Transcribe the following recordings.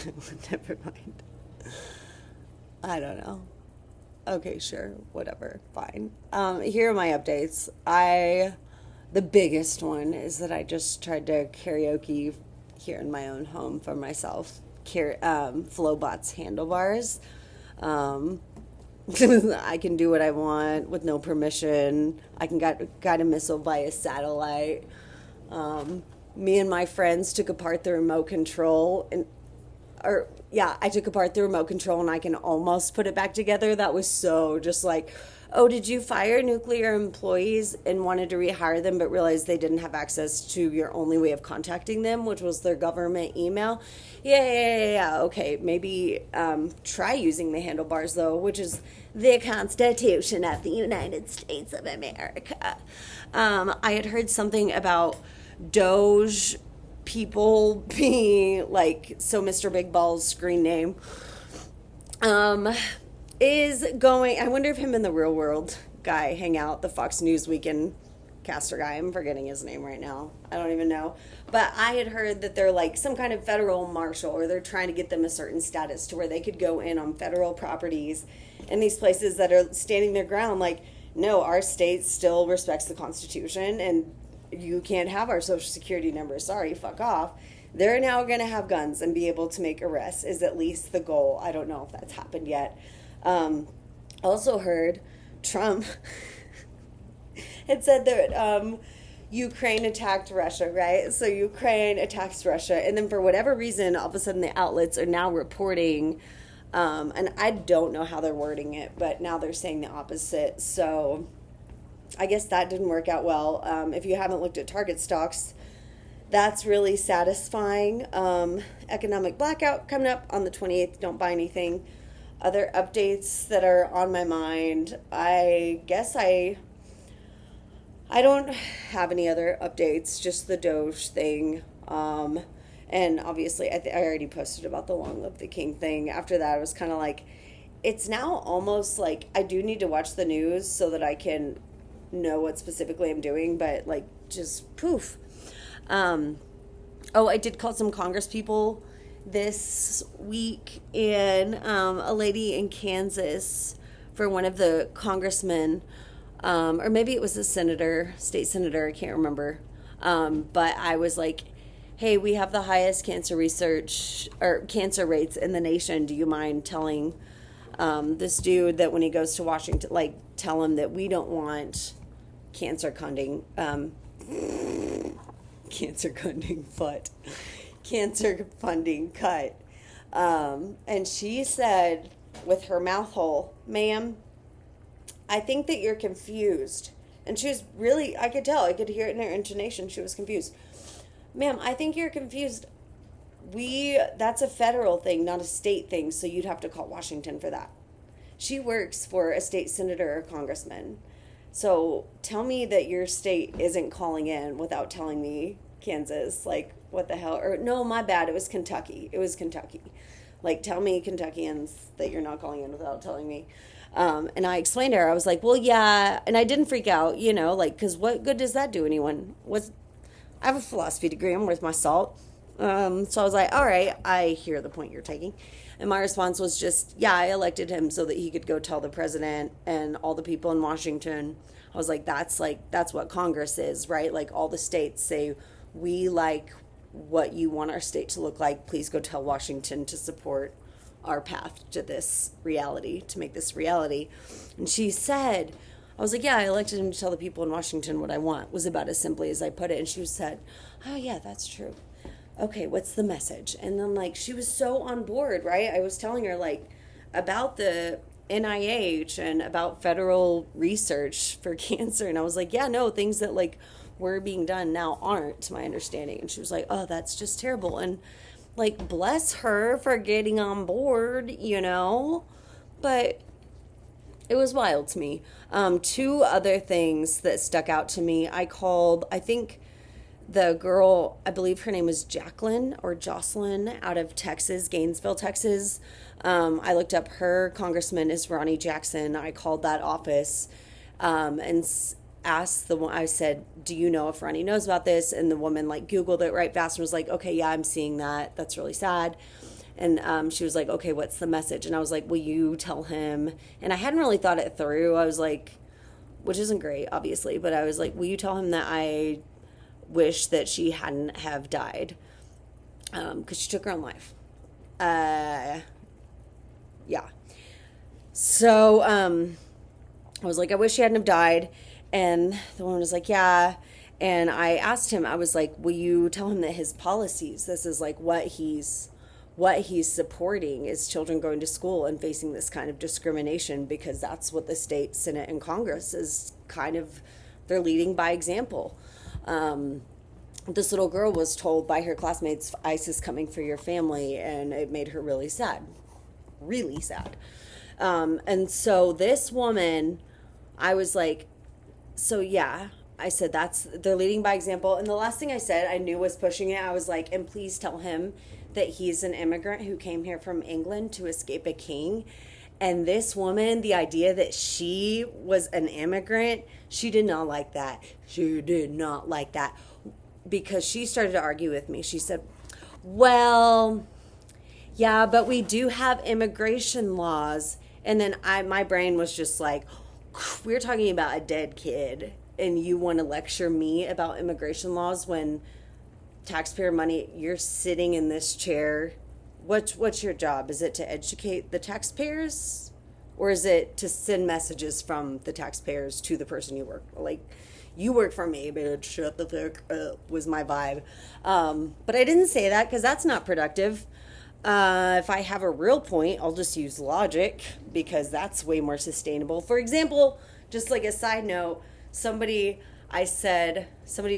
Never mind. I don't know. Okay, sure, whatever, fine. Here are my updates. The biggest one is that I just tried to karaoke here in my own home for myself. Flobots handlebars. Um, I can do what I want with no permission. I can guide a missile via satellite. Me and my friends took apart the remote control and or yeah, I took apart the remote control and I can almost put it back together. That was so just like, oh, did you fire nuclear employees and wanted to rehire them but realized they didn't have access to your only way of contacting them, which was their government email? Yeah. Okay, maybe try using the handlebars though, which is the Constitution of the United States of America. I had heard something about Doge people being like, so Mr. Big Ball's screen name um is going, I wonder if him and the real world guy hang out, the Fox News weekend caster guy, I'm forgetting his name right now, I don't even know, but I had heard that they're like some kind of federal marshal, or they're trying to get them a certain status to where they could go in on federal properties in these places that are standing their ground like, no, our state still respects the Constitution and you can't have our social security number. Sorry, fuck off. They're now going to have guns and be able to make arrests, is at least the goal. I don't know if that's happened yet. Um, Also heard Trump had said that Ukraine attacked Russia, right? So Ukraine attacks Russia, and then for whatever reason, all of a sudden the outlets are now reporting, and I don't know how they're wording it, but now they're saying the opposite. So I guess that didn't work out well. If you haven't looked at Target stocks, that's really satisfying. Economic blackout coming up on the 28th. Don't buy anything. Other updates that are on my mind. I guess I don't have any other updates. Just the Doge thing. And obviously, I already posted about the Long Live the King thing. After that, I was kind of like, it's now almost like I do need to watch the news so that I can know what specifically I'm doing, but like just poof. Um, oh, I did call some Congress people this week, and a lady in Kansas for one of the congressmen, or maybe it was a senator, state senator, I can't remember. But I was like, hey, we have the highest cancer research or cancer rates in the nation. Do you mind telling this dude that when he goes to Washington, like, tell him that we don't want cancer funding, cancer funding, but cancer funding cut. And she said, with her mouth whole, ma'am, I think that you're confused. And she was really, I could tell, I could hear it in her intonation. She was confused. Ma'am, I think you're confused. That's a federal thing, not a state thing, so you'd have to call Washington for that. She works for a state senator or congressman. So tell me that your state isn't calling in without telling me Kansas. Like, what the hell? Or, no, my bad. It was Kentucky. It was Kentucky. Like, tell me, Kentuckians, that you're not calling in without telling me. And I explained to her, I was like, well, yeah. And I didn't freak out, like, because what good does that do anyone? I have a philosophy degree. I'm worth my salt. So I was like, all right, I hear the point you're taking. And my response was just, yeah, I elected him so that he could go tell the president and all the people in Washington. I was like, that's what Congress is, right? Like, all the states say, we like what you want our state to look like. Please go tell Washington to support our path to this reality, to make this reality. And she said, I was like, yeah, I elected him to tell the people in Washington what I want, was about as simply as I put it. And she said, oh, yeah, that's true. Okay, what's the message? And then, like, she was so on board, right? I was telling her, like, about the NIH and about federal research for cancer. And I was like, yeah, no, things that, like, were being done now aren't, to my understanding. And she was like, oh, that's just terrible. And, like, bless her for getting on board, But it was wild to me. Two other things that stuck out to me. I think the girl, I believe her name was Jacqueline or Jocelynn, out of Texas, Gainesville, Texas. I looked up her congressman is Ronnie Jackson. I called that office and asked the one, I said, do you know if Ronnie knows about this? And the woman, like, Googled it right fast and was like, okay, yeah, I'm seeing that. That's really sad. And she was like, okay, what's the message? And I was like, will you tell him? And I hadn't really thought it through. I was like, which isn't great, obviously, but I was like, will you tell him that I wish that she hadn't have died? Because she took her own life. Yeah. So I was like, I wish she hadn't have died. And the woman was like, yeah. And I asked him, I was like, will you tell him that his policies, this is like what he's supporting is children going to school and facing this kind of discrimination, because that's what the state, Senate, and Congress is kind of, they're leading by example. This little girl was told by her classmates, ICE is coming for your family, and it made her really sad. Really sad. And so this woman, I was like, so yeah, I said, they're leading by example. And the last thing I said, I knew was pushing it. I was like, and please tell him that he's an immigrant who came here from England to escape a king. And this woman, the idea that she was an immigrant, she did not like that. She did not like that, because she started to argue with me. She said, well, yeah, but we do have immigration laws. And then my brain was just like, we're talking about a dead kid, and you want to lecture me about immigration laws when taxpayer money, you're sitting in this chair. What's your job? Is it to educate the taxpayers, or is it to send messages from the taxpayers to the person you work? Like, you work for me, bitch, shut the fuck up, was my vibe. But I didn't say that because that's not productive. If I have a real point, I'll just use logic, because that's way more sustainable. For example, just like a side note, somebody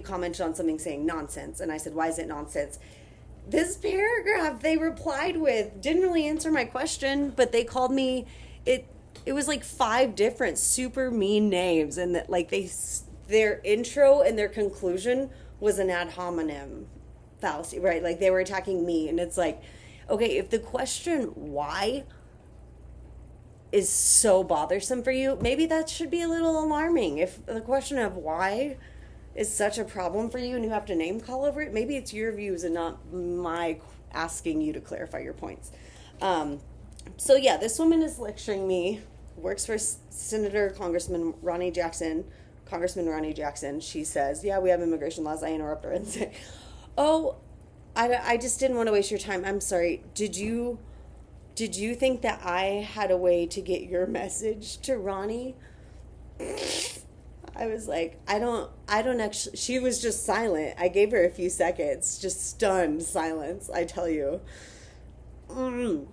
commented on something saying nonsense, and I said, why is it nonsense? This paragraph they replied with didn't really answer my question, but they called me, it was like 5 different super mean names, and that, like, their intro and their conclusion was an ad hominem fallacy, right? Like, they were attacking me, and it's like, okay, if the question why is so bothersome for you, maybe that should be a little alarming. If the question of why is such a problem for you and you have to name call over it, maybe it's your views and not my asking you to clarify your points. So yeah, this woman is lecturing me, works for Congressman Ronnie Jackson. She says, yeah, we have immigration laws. I interrupt her and say, oh, I just didn't want to waste your time. I'm sorry. Did you think that I had a way to get your message to Ronnie? I was like, I don't actually. She was just silent. I gave her a few seconds, just stunned silence, I tell you. I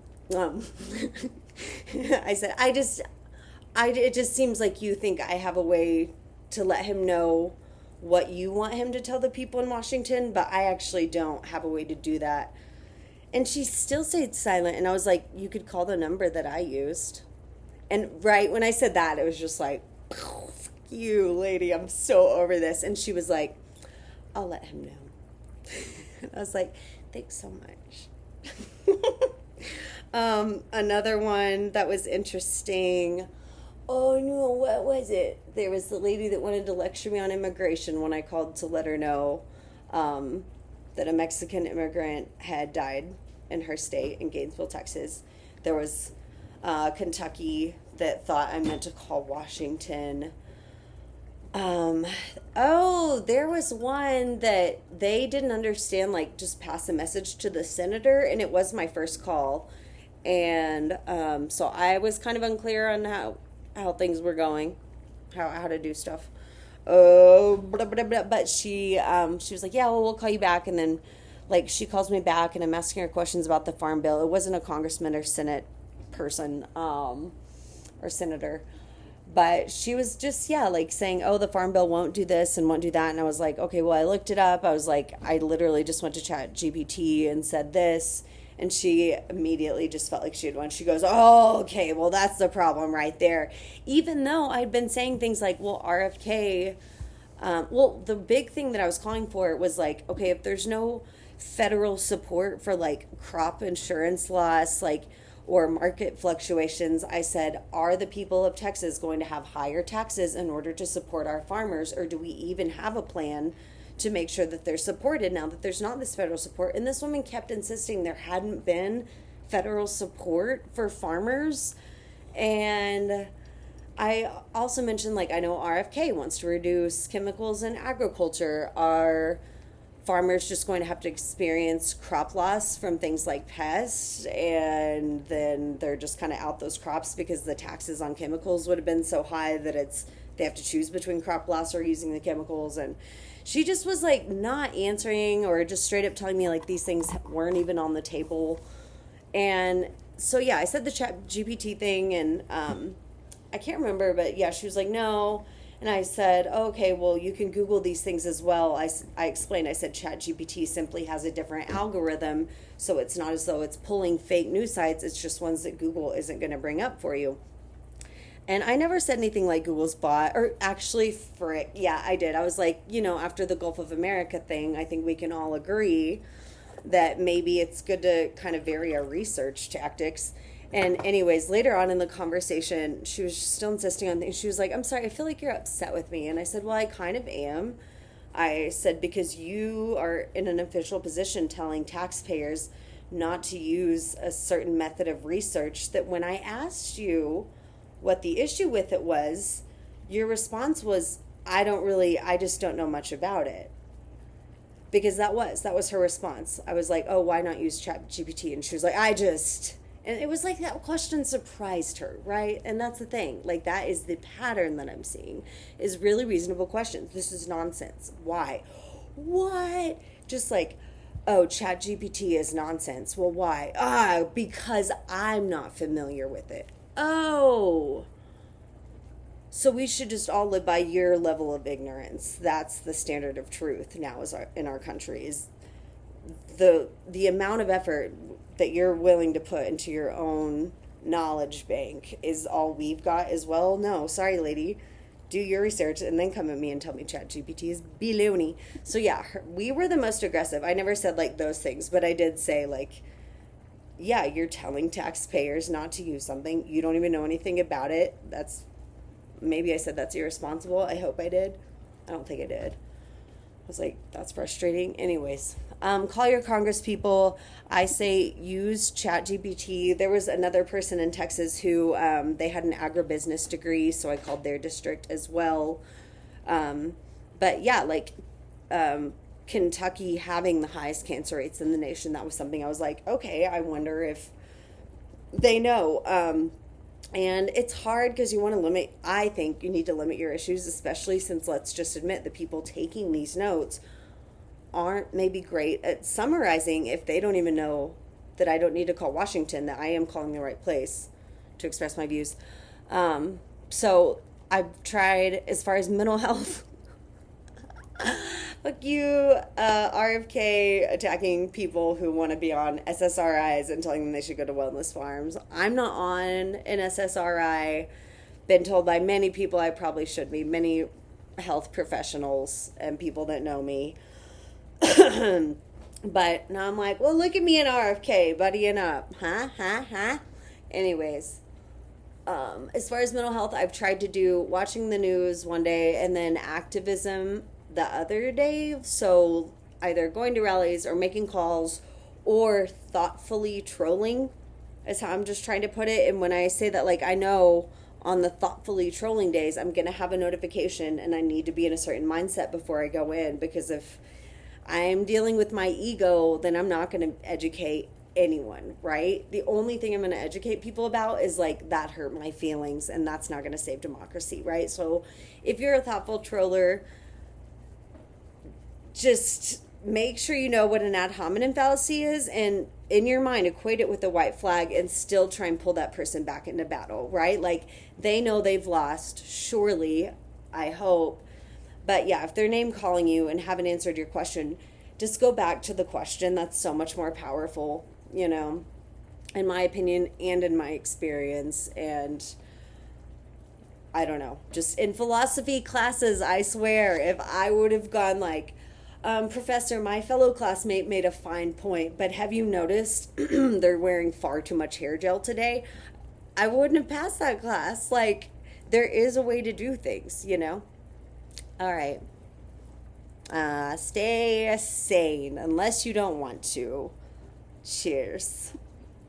said, it just seems like you think I have a way to let him know what you want him to tell the people in Washington, but I actually don't have a way to do that. And she still stayed silent, and I was like, you could call the number that I used. And right when I said that, it was just like, you lady, I'm so over this. And she was like, I'll let him know. I was like, thanks so much. Another one that was interesting. Oh no, what was it? There was the lady that wanted to lecture me on immigration when I called to let her know that a Mexican immigrant had died in her state in Gainesville, Texas. There was Kentucky that thought I meant to call Washington. There was one that they didn't understand, like, just pass a message to the senator, and it was my first call. And so I was kind of unclear on how things were going, how to do stuff. But she was like, yeah, well, we'll call you back. And then, like, she calls me back, and I'm asking her questions about the farm bill. It wasn't a congressman or Senate person, or senator. But she was just, like, saying, oh, the farm bill won't do this and won't do that. And I was like, okay, well, I looked it up. I was like, I literally just went to ChatGPT and said this. And she immediately just felt like she had won. She goes, oh, okay, well, that's the problem right there. Even though I'd been saying things like, well, RFK, the big thing that I was calling for was like, okay, if there's no federal support for, like, crop insurance loss, like, or market fluctuations, I said, are the people of Texas going to have higher taxes in order to support our farmers, or do we even have a plan to make sure that they're supported now that there's not this federal support? And this woman kept insisting there hadn't been federal support for farmers. And I also mentioned, like, I know RFK wants to reduce chemicals in agriculture. Are farmers just going to have to experience crop loss from things like pests, and then they're just kind of out those crops because the taxes on chemicals would have been so high that they have to choose between crop loss or using the chemicals? And she just was like not answering, or just straight up telling me like these things weren't even on the table. And so yeah, I said the chat GPT thing, and I can't remember, but yeah, she was like, no. And I said, oh, okay, well, you can Google these things as well. I explained, I said ChatGPT simply has a different algorithm, so it's not as though it's pulling fake news sites. It's just ones that Google isn't going to bring up for you. And I never said anything like Google's bot, or actually, frick, yeah, I did. I was like, after the Gulf of America thing, I think we can all agree that maybe it's good to kind of vary our research tactics. And anyways, later on in the conversation, she was still insisting on things. She was like, I'm sorry, I feel like you're upset with me. And I said, well, I kind of am. I said, because you are in an official position telling taxpayers not to use a certain method of research, that when I asked you what the issue with it was, your response was, I just don't know much about it. Because that was her response. I was like, oh, why not use ChatGPT? And she was like, and it was like that question surprised her, right? And that's the thing. Like, that is the pattern that I'm seeing, is really reasonable questions. This is nonsense. Why? What? Just like, oh, ChatGPT is nonsense. Well, why? Because I'm not familiar with it. Oh. So we should just all live by your level of ignorance. That's the standard of truth now in our country, is the amount of effort that you're willing to put into your own knowledge bank is all we've got as well. No, sorry, lady. Do your research and then come at me and tell me ChatGPT is baloney. So yeah, we were the most aggressive. I never said like those things, but I did say like, yeah, you're telling taxpayers not to use something. You don't even know anything about it. Maybe I said that's irresponsible. I hope I did. I don't think I did. I was like, that's frustrating. Anyways, call your congresspeople. I say use ChatGPT. There was another person in Texas who they had an agribusiness degree, so I called their district as well. But yeah, like Kentucky having the highest cancer rates in the nation, that was something I was like, okay, I wonder if they know. And it's hard because I think you need to limit your issues, especially since, let's just admit, the people taking these notes aren't maybe great at summarizing if they don't even know that I don't need to call Washington, that I am calling the right place to express my views. So I've tried, as far as mental health, fuck you, RFK attacking people who want to be on SSRIs and telling them they should go to wellness farms. I'm not on an SSRI. Been told by many people I probably should be, many health professionals and people that know me. But now I'm like, well, look at me and RFK buddying up. Huh? Anyways, as far as mental health, I've tried to do watching the news one day and then activism the other day. So either going to rallies or making calls or thoughtfully trolling is how I'm just trying to put it. And when I say that, like, I know on the thoughtfully trolling days, I'm going to have a notification and I need to be in a certain mindset before I go in, because if I'm dealing with my ego, then I'm not going to educate anyone, right? The only thing I'm going to educate people about is like, that hurt my feelings, and that's not going to save democracy, right? So if you're a thoughtful troller, just make sure you know what an ad hominem fallacy is, and in your mind equate it with the white flag and still try and pull that person back into battle, right? Like, they know they've lost, surely, I hope. But yeah, if they're name calling you and haven't answered your question, just go back to the question. That's so much more powerful, in my opinion and in my experience. And I don't know, just in philosophy classes, I swear, if I would have gone like, Professor, my fellow classmate made a fine point, but have you noticed they're wearing far too much hair gel today? I wouldn't have passed that class. Like, there is a way to do things, All right. Stay sane unless you don't want to. Cheers.